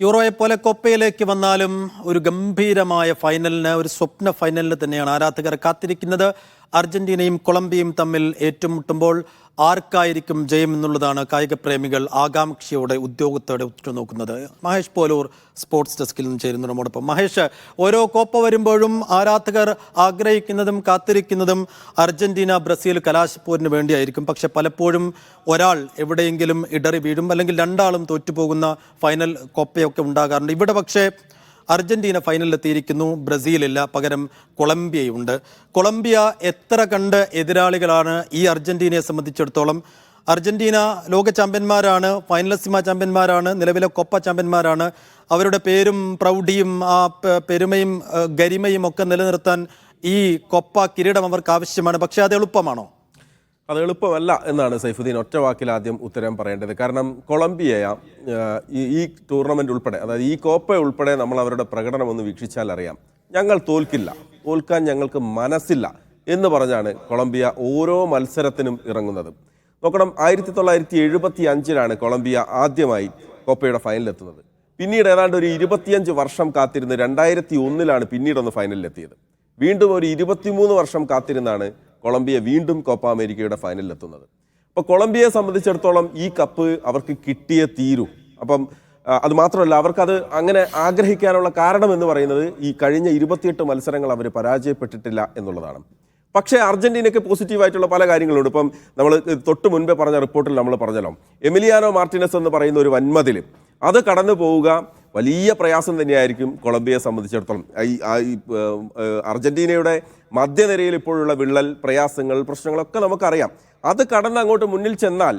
യൂറോയെ പോലെ കൊപ്പയിലേക്ക് വന്നാലും ഒരു ഗംഭീരമായ ഫൈനലിന്, ഒരു സ്വപ്ന ഫൈനലിന് തന്നെയാണ് ആരാധകർ കാത്തിരിക്കുന്നത്. അർജന്റീനയും കൊളംബിയയും തമ്മിൽ ഏറ്റുമുട്ടുമ്പോൾ ആർക്കായിരിക്കും ജയം എന്നുള്ളതാണ് കായിക പ്രേമികൾ ആകാംക്ഷയോടെ ഉദ്യോഗത്തോടെ ഉറ്റുനോക്കുന്നത്. മഹേഷ് പോലൂർ സ്പോർട്സ് ഡെസ്കിൽ നിന്ന് ചേരുന്നു നമ്മോടൊപ്പം. മഹേഷ്, ഓരോ കോപ്പ വരുമ്പോഴും ആരാധകർ ആഗ്രഹിക്കുന്നതും കാത്തിരിക്കുന്നതും അർജന്റീന ബ്രസീൽ കലാശപ്പോരിന് വേണ്ടിയായിരിക്കും. പക്ഷെ പലപ്പോഴും ഒരാൾ എവിടെയെങ്കിലും ഇടറി വീഴും, അല്ലെങ്കിൽ രണ്ടാളും തോറ്റുപോകുന്ന ഫൈനൽ കോപ്പയൊക്കെ ഉണ്ടാകാറുണ്ട്. ഇവിടെ പക്ഷേ അർജന്റീന ഫൈനലിലെത്തിയിരിക്കുന്നു, ബ്രസീലില്ല, പകരം കൊളംബിയയുണ്ട്. കൊളംബിയ എത്ര കണ്ട് എതിരാളികളാണ് ഈ അർജന്റീനയെ സംബന്ധിച്ചിടത്തോളം. അർജന്റീന ലോക ചാമ്പ്യന്മാരാണ്, ഫൈനലിസ്റ്റിമ ചാമ്പ്യന്മാരാണ്, നിലവിലെ കൊപ്പ ചാമ്പ്യന്മാരാണ്. അവരുടെ പേരും പ്രൗഢിയും ആ പെരുമയും ഗരിമയും ഒക്കെ നിലനിർത്താൻ ഈ കൊപ്പ കിരീടം അവർക്ക് ആവശ്യമാണ്. പക്ഷേ അത് എളുപ്പമാണോ? അത് എളുപ്പമല്ല എന്നാണ് സൈഫുദ്ദീൻ ഒറ്റ വാക്കിൽ ആദ്യം ഉത്തരം പറയേണ്ടത്. കാരണം കൊളംബിയ ഈ ടൂർണമെന്റ് ഉൾപ്പെടെ, അതായത് ഈ കോപ്പ ഉൾപ്പെടെ നമ്മൾ അവരുടെ പ്രകടനം ഒന്ന് വീക്ഷിച്ചാൽ അറിയാം, ഞങ്ങൾ തോൽക്കില്ല, തോൽക്കാൻ ഞങ്ങൾക്ക് മനസ്സില്ല എന്ന് പറഞ്ഞാണ് കൊളംബിയ ഓരോ മത്സരത്തിനും ഇറങ്ങുന്നത്. നോക്കണം, 1975 കൊളംബിയ ആദ്യമായി കോപ്പയുടെ ഫൈനലിലെത്തുന്നത്. പിന്നീട് ഏതാണ്ട് ഒരു 25 വർഷം കാത്തിരുന്ന് 2001 പിന്നീടൊന്ന് ഫൈനലിലെത്തിയത്. വീണ്ടും ഒരു 23 വർഷം കാത്തിരുന്നാണ് കൊളംബിയ വീണ്ടും കോപ്പ അമേരിക്കയുടെ ഫൈനലിലെത്തുന്നത്. അപ്പോൾ കൊളംബിയയെ സംബന്ധിച്ചിടത്തോളം ഈ കപ്പ് അവർക്ക് കിട്ടിയേ തീരൂ. അപ്പം അത് മാത്രമല്ല, അവർക്കത് അങ്ങനെ ആഗ്രഹിക്കാനുള്ള കാരണം എന്ന് പറയുന്നത് ഈ കഴിഞ്ഞ 28 മത്സരങ്ങൾ അവർ പരാജയപ്പെട്ടിട്ടില്ല എന്നുള്ളതാണ്. പക്ഷേ അർജന്റീനയ്ക്ക് പോസിറ്റീവായിട്ടുള്ള പല കാര്യങ്ങളുണ്ട്. ഇപ്പം നമ്മൾ തൊട്ട് മുൻപേ പറഞ്ഞ റിപ്പോർട്ടിൽ നമ്മൾ പറഞ്ഞല്ലോ, എമിലിയാനോ മാർട്ടിനസ് എന്ന് പറയുന്ന ഒരു വൻമതിൽ അത് കടന്നു പോവുക വലിയ പ്രയാസം തന്നെയായിരിക്കും കൊളംബിയയെ സംബന്ധിച്ചിടത്തോളം. അർജന്റീനയുടെ മധ്യനിരയിൽ ഇപ്പോഴുള്ള വിള്ളൽ, പ്രയാസങ്ങൾ, പ്രശ്നങ്ങളൊക്കെ നമുക്കറിയാം. അത് കടന്ന് അങ്ങോട്ട് മുന്നിൽ ചെന്നാൽ,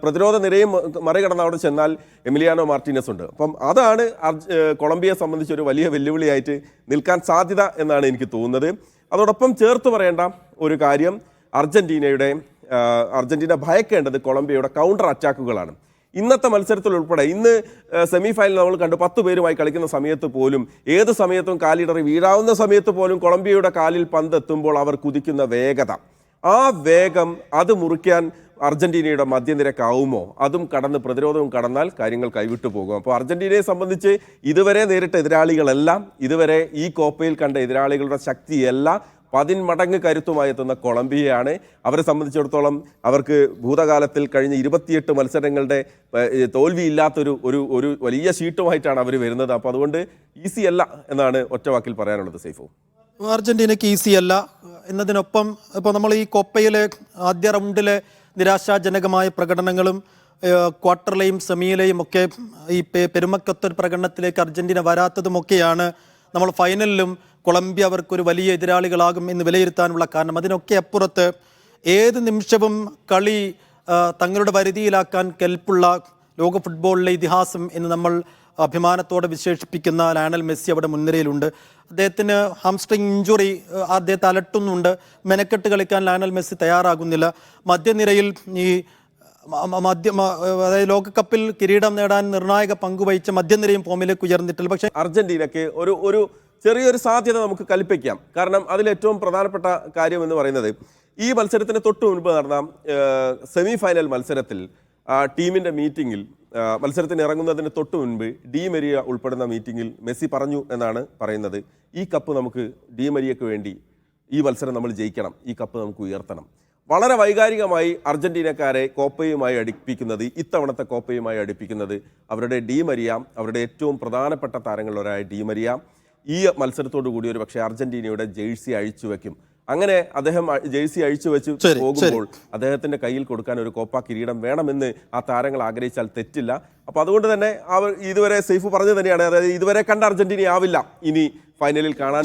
പ്രതിരോധ നിരയും മറികടന്ന് അവിടെ ചെന്നാൽ എമിലിയാനോ മാർട്ടിനസ് ഉണ്ട്. അപ്പം അതാണ് കൊളംബിയയെ സംബന്ധിച്ച് ഒരു വലിയ വെല്ലുവിളിയായിട്ട് നിൽക്കാൻ സാധ്യത എന്നാണ് എനിക്ക് തോന്നുന്നത്. അതോടൊപ്പം ചേർത്ത് പറയേണ്ട ഒരു കാര്യം, അർജന്റീന ഭയക്കേണ്ടത് കൊളംബിയയുടെ കൗണ്ടർ അറ്റാക്കുകളാണ്. ഇന്നത്തെ മത്സരത്തിൽ ഉൾപ്പെടെ ഇന്ന് സെമി ഫൈനൽ നമ്മൾ കണ്ടു, 10 പേരുമായി കളിക്കുന്ന സമയത്ത് പോലും, ഏത് സമയത്തും കാലിടറി വീഴാവുന്ന സമയത്ത് പോലും കൊളംബിയയുടെ കാലിൽ പന്തെത്തുമ്പോൾ അവർ കുതിക്കുന്ന വേഗത, ആ വേഗം അത് മുറിക്കാൻ അർജന്റീനയുടെ മധ്യനിരക്കാവുമോ? അതും കടന്ന് പ്രതിരോധവും കടന്നാൽ കാര്യങ്ങൾ കൈവിട്ടു പോകും. അപ്പോൾ അർജന്റീനയെ സംബന്ധിച്ച് ഇതുവരെ നേരിട്ട എതിരാളികളെല്ലാം, ഇതുവരെ ഈ കോപ്പയിൽ കണ്ട എതിരാളികളുടെ ശക്തിയല്ല, 10 മടങ്ങ് കരുത്തുമായി എത്തുന്ന കൊളംബിയയാണ്. അവരെ സംബന്ധിച്ചിടത്തോളം അവർക്ക് ഭൂതകാലത്തിൽ കഴിഞ്ഞ 28 മത്സരങ്ങളുടെ തോൽവിയില്ലാത്തൊരു ഒരു വലിയ ഷീറ്റുമായിട്ടാണ് അവർ വരുന്നത്. അപ്പോൾ അതുകൊണ്ട് ഈസി അല്ല എന്നാണ് ഒറ്റവാക്കിൽ പറയാനുള്ളത്. സൈഫു, അർജന്റീനയ്ക്ക് ഈസി അല്ല എന്നതിനൊപ്പം ഇപ്പോൾ നമ്മൾ ഈ കൊപ്പയിലെ ആദ്യ റൗണ്ടിലെ നിരാശാജനകമായ പ്രകടനങ്ങളും ക്വാർട്ടറിലെയും സെമിയിലെയും ഒക്കെ ഈ പെരുമക്കത്തൊരു പ്രകടനത്തിലേക്ക് അർജന്റീന വരാത്തതുമൊക്കെയാണ് നമ്മൾ ഫൈനലിലും കൊളംബിയ അവർക്കൊരു വലിയ എതിരാളികളാകും എന്ന് വിലയിരുത്താനുള്ള കാരണം. അതിനൊക്കെ അപ്പുറത്ത് ഏത് നിമിഷവും കളി തങ്ങളുടെ വരുതിയിലാക്കാൻ കെൽപ്പുള്ള ലോക ഫുട്ബോളിലെ ഇതിഹാസം എന്ന് നമ്മൾ അഭിമാനത്തോടെ വിശേഷിപ്പിക്കുന്ന ലയണൽ മെസ്സി അവിടെ മുൻനിരയിലുണ്ട്. അദ്ദേഹത്തിന് ഹാംസ്ട്രിങ് ഇഞ്ചുറി അദ്ദേഹത്തെ അലട്ടുന്നുണ്ട്. മെനക്കെട്ട് കളിക്കാൻ ലയണൽ മെസ്സി തയ്യാറാകുന്നില്ല. മധ്യനിരയിൽ ഈ അതായത് ലോകകപ്പിൽ കിരീടം നേടാൻ നിർണായക പങ്കുവഹിച്ച മധ്യനിരയും ഫോമിലേക്ക് ഉയർന്നിട്ടില്ല. പക്ഷേ അർജന്റീനയ്ക്ക് ഒരു ചെറിയൊരു സാധ്യത നമുക്ക് കൽപ്പിക്കാം. കാരണം അതിലേറ്റവും പ്രധാനപ്പെട്ട കാര്യം എന്ന് പറയുന്നത്, ഈ മത്സരത്തിന് തൊട്ട് മുൻപ് നടന്ന സെമി ഫൈനൽ മത്സരത്തിൽ ടീമിൻ്റെ മീറ്റിങ്ങിൽ, മത്സരത്തിന് ഇറങ്ങുന്നതിന് തൊട്ട് മുൻപ് ഡി മരിയ ഉൾപ്പെടുന്ന മീറ്റിങ്ങിൽ മെസ്സി പറഞ്ഞു എന്നാണ് പറയുന്നത്, ഈ കപ്പ് നമുക്ക് ഡി മരിയയ്ക്ക് വേണ്ടി ഈ മത്സരം നമ്മൾ ജയിക്കണം, ഈ കപ്പ് നമുക്ക് ഉയർത്തണം. വളരെ വൈകാരികമായി അർജന്റീനക്കാരെ കോപ്പയുമായി അടുപ്പിക്കുന്നത്, ഇത്തവണത്തെ കോപ്പയുമായി അടുപ്പിക്കുന്നത് അവരുടെ ഡി മരിയ, അവരുടെ ഏറ്റവും പ്രധാനപ്പെട്ട താരങ്ങളിലൊരായ ഡി മരിയ ഈ മത്സരത്തോടു കൂടി ഒരു പക്ഷേ അർജന്റീനയുടെ ജേഴ്സി അഴിച്ചു വെക്കും. അങ്ങനെ അദ്ദേഹം ജേഴ്സി അഴിച്ചു വെച്ച് പോകുമ്പോൾ അദ്ദേഹത്തിന്റെ കയ്യിൽ കൊടുക്കാൻ ഒരു കോപ്പ കിരീടം വേണമെന്ന് ആ താരങ്ങൾ ആഗ്രഹിച്ചാൽ തെറ്റില്ല. അപ്പോൾ അതുകൊണ്ട് തന്നെ അവർ ഇതുവരെ സൈഫ് പറഞ്ഞു തന്നെയാണ്, അതായത് ഇതുവരെ കണ്ട അർജന്റീന ആവില്ല ഇനി ഫൈനലിൽ കാണാൻ.